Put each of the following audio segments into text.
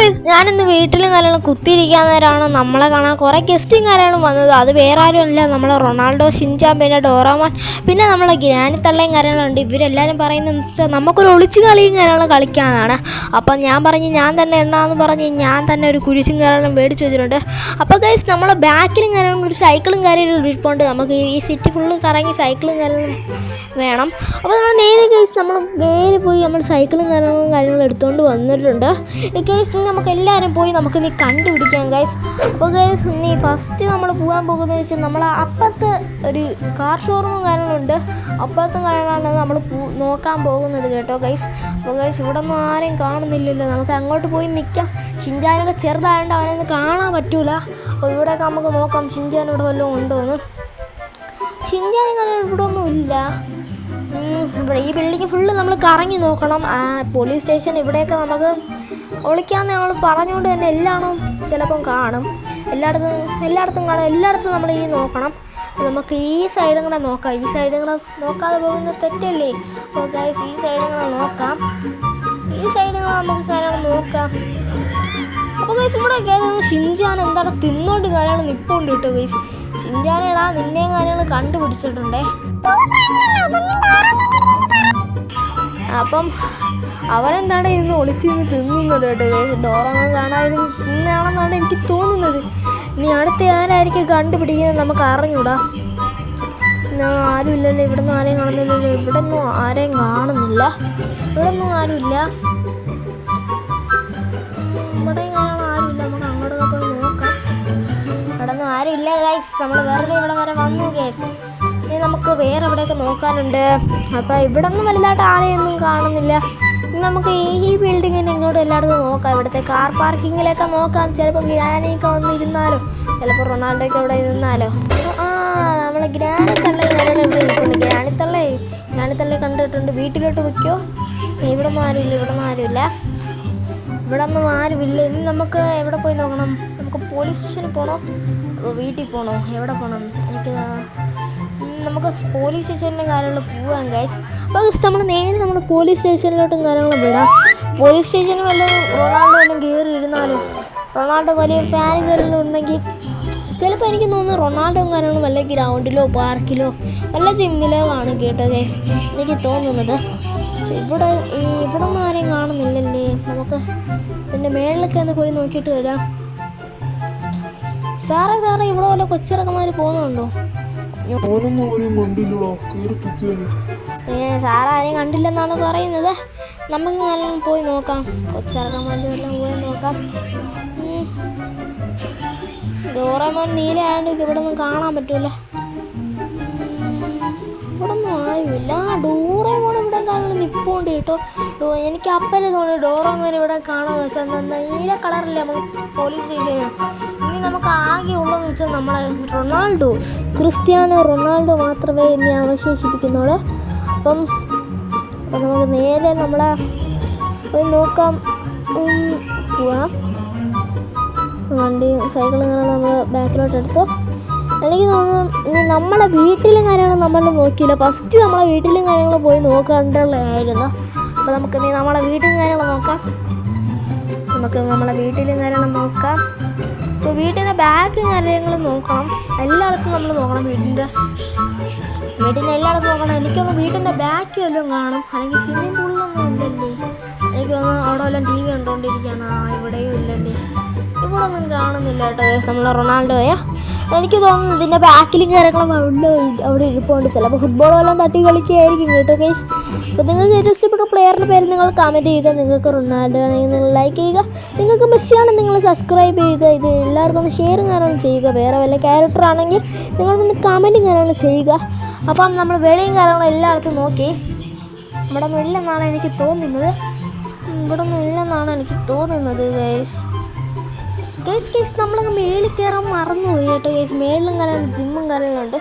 Guys, ഞാനിന്ന് വീട്ടിലും കാര്യങ്ങളും കുത്തിയിരിക്കാൻ നേരമാണ് നമ്മളെ കാണാൻ കുറേ ഗസ്റ്റും കാര്യങ്ങളും വന്നത്. അത് വേറെ ആരുമല്ല, നമ്മളെ റൊണാൾഡോ, ഷിൻചാൻ, പിന്നെ ഡോറാമോൻ, പിന്നെ നമ്മളെ ഗ്രാനി തള്ളയും കാര്യങ്ങളുണ്ട്. ഇവരെല്ലാവരും പറയുന്നതെന്ന് വെച്ചാൽ നമുക്കൊരു ഒളിച്ചു കളിയും കാര്യങ്ങളും കളിക്കാനാണ്. അപ്പം ഞാൻ പറഞ്ഞ് ഞാൻ തന്നെ എണ്ണാന്ന് പറഞ്ഞ് ഞാൻ തന്നെ ഒരു കുരിശും കാര്യങ്ങളും മേടിച്ച് വെച്ചിട്ടുണ്ട്. അപ്പോൾ ഗൈസ്, നമ്മളെ ബാക്കിലും കാര്യങ്ങളും ഒരു സൈക്കിളും കാര്യങ്ങളും ഇരിപ്പുണ്ട്. നമുക്ക് ഈ സിറ്റി ഫുള്ള് കറങ്ങി സൈക്കിളും കാര്യങ്ങളും വേണം. അപ്പോൾ നമ്മൾ നേരെ പോയി നമ്മൾ സൈക്കിളും കാര്യങ്ങളും എടുത്തുകൊണ്ട് വന്നിട്ടുണ്ട്. ഗൈസ്, നമുക്ക് എല്ലാവരും പോയി നീ കണ്ടുപിടിക്കാം ഗൈസ്. അപ്പോൾ ഗൈസ്, നീ ഫസ്റ്റ് നമ്മൾ പോകാൻ പോകുന്നത് വെച്ചാൽ നമ്മൾ അപ്പുറത്ത് ഒരു കാർ ഷോറൂമും കാര്യങ്ങളുണ്ട്. അപ്പുറത്തും കാര്യങ്ങളാണ് നമ്മൾ നോക്കാൻ പോകുന്നത് കേട്ടോ ഗൈസ്. അപ്പോൾ ഗൈസ്, ഇവിടെ ഒന്നും ആരെയും കാണുന്നില്ലല്ലോ, നമുക്ക് അങ്ങോട്ട് പോയി നിൽക്കാം. ഷിൻചാനൊക്കെ ചെറുതായതുകൊണ്ട് അവനൊന്നും കാണാൻ പറ്റൂല. അപ്പോൾ ഇവിടെയൊക്കെ നമുക്ക് നോക്കാം ഷിൻചാൻ ഇവിടെ വല്ലതും ഉണ്ടോ എന്ന്. ഷിൻചാൻ ഇവിടെ ഒന്നും ഇല്ല. ഇവിടെ ഈ ബിൽഡിങ് ഫുള്ള് നമ്മൾ കറങ്ങി നോക്കണം. പോലീസ് സ്റ്റേഷൻ ഇവിടെയൊക്കെ നമുക്ക് ഒളിക്കാമെന്ന് ഞങ്ങൾ പറഞ്ഞുകൊണ്ട് തന്നെ എല്ലായിടവും ചിലപ്പം കാണും. എല്ലായിടത്തും കാണും. എല്ലായിടത്തും നമ്മൾ ഈ നോക്കണം. നമുക്ക് ഈ സൈഡും കൂടെ നോക്കാം. ഈ സൈഡും കൂടെ നോക്കാതെ പോകുന്നത് തെറ്റല്ലേ? അപ്പോൾ ഗൈസ്, ഈ സൈഡും കൂടെ നോക്കാം. ഈ സൈഡും കൂടെ നമുക്ക് കാര്യങ്ങൾ നോക്കാം. അപ്പോൾ ഗൈസ്, ഇവിടെ കാര്യങ്ങൾ ഷിൻചാൻ എന്താണ് തിന്നോണ്ട് കാര്യങ്ങൾ നിൽപ്പുണ്ട് കേട്ടോ ഗൈസ്. ഷിൻചാനേടാ നിന്നെയും കാര്യങ്ങൾ കണ്ടുപിടിച്ചിട്ടുണ്ടേ. അപ്പം അവനെന്താണ് ഇന്ന് ഒളിച്ചിരുന്ന് തിന്നുന്നത് കേട്ടോ ഗൈസ്. ഡോറമോൻ കാണാതിരുന്ന് തിന്നാണെന്നാണ് എനിക്ക് തോന്നുന്നത്. ഇനി അടുത്ത ആരായിരിക്കും കണ്ടുപിടിക്കുന്നത് നമുക്ക് അറിഞ്ഞൂടാ. ആരും ഇല്ലല്ലോ, ഇവിടെ നിന്ന് ആരെയും കാണുന്നില്ലല്ലോ. ഇവിടെ ഒന്നും ആരെയും കാണുന്നില്ല. ഇവിടെ ഒന്നും ആരുമില്ല. ഇവിടെയും കാണാൻ ആരുമില്ല. നമുക്ക് അങ്ങോട്ടൊക്കെ പോയി നോക്കാം. ഇവിടെ ഒന്നും ആരുമില്ല ഗൈസ്. നമ്മൾ വെറുതെ ഇവിടെ വരെ വന്നു ഗൈസ്. ഇനി നമുക്ക് വേറെ എവിടെയൊക്കെ നോക്കാനുണ്ട്. അപ്പോൾ ഇവിടെ ഒന്നും വലുതായിട്ട് ആരെയൊന്നും കാണുന്നില്ല. നമുക്ക് ഈ ബിൽഡിങ്ങിന് ഇങ്ങോട്ട് എല്ലായിടത്തും നോക്കാം. ഇവിടുത്തെ കാർ പാർക്കിങ്ങിലൊക്കെ നോക്കാം. ചിലപ്പോൾ ഗ്രാനിയൊക്കെ വന്നിരുന്നാലോ, ചിലപ്പോൾ റൊണാൾഡോയ്ക്ക് ഇവിടെ ഇരുന്നാലോ. നമ്മളെ ഗ്രാനി തള്ളി ഇവിടെ ഇരിപ്പുണ്ട്. ഗ്രാനിത്തള്ളയെ കണ്ടിട്ടുണ്ട്. വീട്ടിലോട്ട് വയ്ക്കോ. ഇവിടെ ഒന്നും ആരുമില്ല. ഇവിടെ ഒന്നും ആരുമില്ല. ഇനി നമുക്ക് എവിടെ പോയി നോക്കണം? നമുക്ക് പോലീസ് സ്റ്റേഷനിൽ പോകണോ അതോ വീട്ടിൽ പോകണോ? എവിടെ പോകണം? നമുക്ക് പോലീസ് സ്റ്റേഷനിലും കാര്യങ്ങൾ പോവാം ഗൈസ്. അപ്പോൾ നമ്മൾ നേരെ പോലീസ് സ്റ്റേഷനിലോട്ടും കാര്യങ്ങളും വിടാം. പോലീസ് സ്റ്റേഷനിൽ വല്ലതും റൊണാൾഡോ വല്ലതും കയറി ഇരുന്നാലും, റൊണാൾഡോ വലിയ ഫാനും കാര്യങ്ങളും ഉണ്ടെങ്കിൽ ചിലപ്പോൾ എനിക്ക് തോന്നുന്നു റൊണാൾഡോയും കാര്യങ്ങളും വല്ല ഗ്രൗണ്ടിലോ പാർക്കിലോ വല്ല ജിമ്മിലോ കാണും കേട്ടോ ഗൈസ്, എനിക്ക് തോന്നുന്നത്. ഇവിടെ ഒന്നും ആരെയും കാണുന്നില്ലല്ലേ. നമുക്ക് ഇതിൻ്റെ മേളിലൊക്കെ ഒന്ന് പോയി നോക്കിയിട്ട് വരാം. സാറേ ഇവിടെ വല്ല കൊച്ചിറക്കന്മാർ പോകുന്നുണ്ടോ? സാറാരെയും കണ്ടില്ലെന്നാണ് പറയുന്നത്. നമുക്ക് നല്ല പോയി നോക്കാം. കൊച്ചിറക്കന്മാരുടെ എല്ലാം പോയി നോക്കാം. ഡോറമോൻ നീലയായതുകൊണ്ട് ഇവിടെ ഒന്നും കാണാൻ പറ്റൂല. ഇവിടെ ഒന്നും ആരുമില്ല. ഡോറമോൻ ഇവിടെ കാണുന്നത് നിൽപ്പുണ്ട് കേട്ടോ. എനിക്ക് അപ്പനെ തോന്നി ഡോറമോൻ ഇവിടെ കാണാന്ന് വെച്ചാൽ നീല കളറില്ലേ നമ്മൾ പോലീസ് സ്റ്റേഷന്. ഇനി നമുക്ക് ആകെ ഉള്ളതെന്ന് വെച്ചാൽ നമ്മളെ ക്രിസ്ത്യാനോ റൊണാൾഡോ മാത്രമേ ഇനി അവശേഷിപ്പിക്കുന്നുള്ളൂ. അപ്പം നമുക്ക് നേരെ നമ്മളെ പോയി നോക്കാം. പോവാം. വണ്ടിയും സൈക്കിളും കാര്യങ്ങളും നമ്മൾ ബാക്കിലോട്ട് എടുത്തു. എനിക്ക് തോന്നുന്നു ഇനി നമ്മളെ വീട്ടിലും കാര്യങ്ങളും നമ്മൾ നോക്കിയില്ല. ഫസ്റ്റ് നമ്മളെ വീട്ടിലും കാര്യങ്ങൾ പോയി നോക്കാണ്ടുള്ളതായിരുന്നു. അപ്പോൾ നമുക്ക് ഇനി നമ്മളെ വീട്ടിലും കാര്യങ്ങൾ നോക്കാം. അപ്പോൾ വീട്ടിൻ്റെ ബാക്കും കാര്യങ്ങളും നോക്കണം. എല്ലായിടത്തും നമ്മൾ നോക്കണം. വീടിൻ്റെ എല്ലായിടത്തും നോക്കണം. എനിക്കൊന്ന് വീട്ടിൻ്റെ ബാക്ക് വല്ലതും കാണും. അല്ലെങ്കിൽ സ്വിമ്മിങ് പൂളിലൊന്നും ഇല്ലല്ലേ. എനിക്ക് തോന്നുന്നു അവിടെ വല്ലതും TV കണ്ടുകൊണ്ടിരിക്കുകയാണ്. ഇവിടെയും ഇല്ലല്ലേ. ഇവിടെ ഒന്നും കാണുന്നില്ല കേട്ടോ ഗൈസ് നമ്മളെ റൊണാൾഡോയെ. എനിക്ക് തോന്നുന്നു ഇതിൻ്റെ ബാക്കിലും കാര്യങ്ങളും അവിടെ ഇരിപ്പുണ്ട്. ചിലപ്പോൾ ഫുട്ബോൾ വല്ലതും തട്ടി കളിക്കുകയായിരിക്കും കേട്ടോ ഗൈസ്. അപ്പോൾ നിങ്ങൾക്ക് ഏറ്റവും ഇഷ്ടപ്പെട്ട പ്ലെയറിൻ്റെ പേര് നിങ്ങൾ കമൻറ്റ് ചെയ്യുക. നിങ്ങൾക്ക് റൊണാൾഡോ ആണെങ്കിൽ നിങ്ങൾ ലൈക്ക് ചെയ്യുക. നിങ്ങൾക്ക് മെസ്സിയാണെങ്കിൽ നിങ്ങൾ സബ്സ്ക്രൈബ് ചെയ്യുക. ഇത് എല്ലാവർക്കും ഒന്ന് ഷെയറും കാര്യങ്ങളും ചെയ്യുക. വേറെ വല്ല ക്യാരക്ടർ ആണെങ്കിൽ നിങ്ങളൊന്ന് കമൻറ്റും കാര്യങ്ങളും ചെയ്യുക. അപ്പം നമ്മൾ വെളിയും കാര്യങ്ങളും എല്ലായിടത്തും നോക്കി. ഇവിടെ ഒന്നും ഇല്ലെന്നാണ് എനിക്ക് തോന്നുന്നത് ഗൈസ്. നമ്മളങ്ങ് മേളിൽ കയറാൻ മറന്നുപോയി കേട്ടോ ഗൈസ്. മേളിലും കാര്യങ്ങളും ജിമ്മും കാര്യങ്ങളുണ്ട്.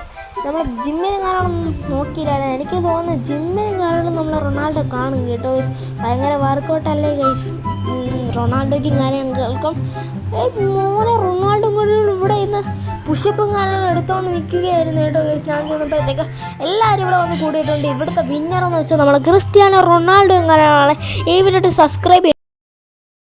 നമ്മൾ ജിമ്മിനും കാര്യങ്ങളൊന്നും നോക്കിയില്ല. എനിക്ക് തോന്നുന്നു ജിമ്മിനും കാര്യങ്ങളും നമ്മളെ റൊണാൾഡോ കാണും കേട്ടോ ഗൈസ്. ഭയങ്കര വർക്കൗട്ടല്ലേ ഗൈസ് റൊണാൾഡോയ്ക്കും കാര്യങ്ങൾക്കും. മോനെ റൊണാൾഡോ ഇവിടെ ഇന്ന് പുഷപ്പും കാര്യങ്ങളും എടുത്തുകൊണ്ട് നിൽക്കുകയായിരുന്നു കേട്ടോ ഗൈസ്. ഞാൻ ചെന്നപ്പോഴത്തേക്ക് എല്ലാവരും ഇവിടെ വന്ന് കൂടിയിട്ടുണ്ട്. ഇവിടുത്തെ വിന്നറെന്ന് വെച്ചാൽ നമ്മൾ ക്രിസ്ത്യാനോ റൊണാൾഡോയും കാര്യങ്ങളാണ്. ഈ വീഡിയോ സബ്സ്ക്രൈബ്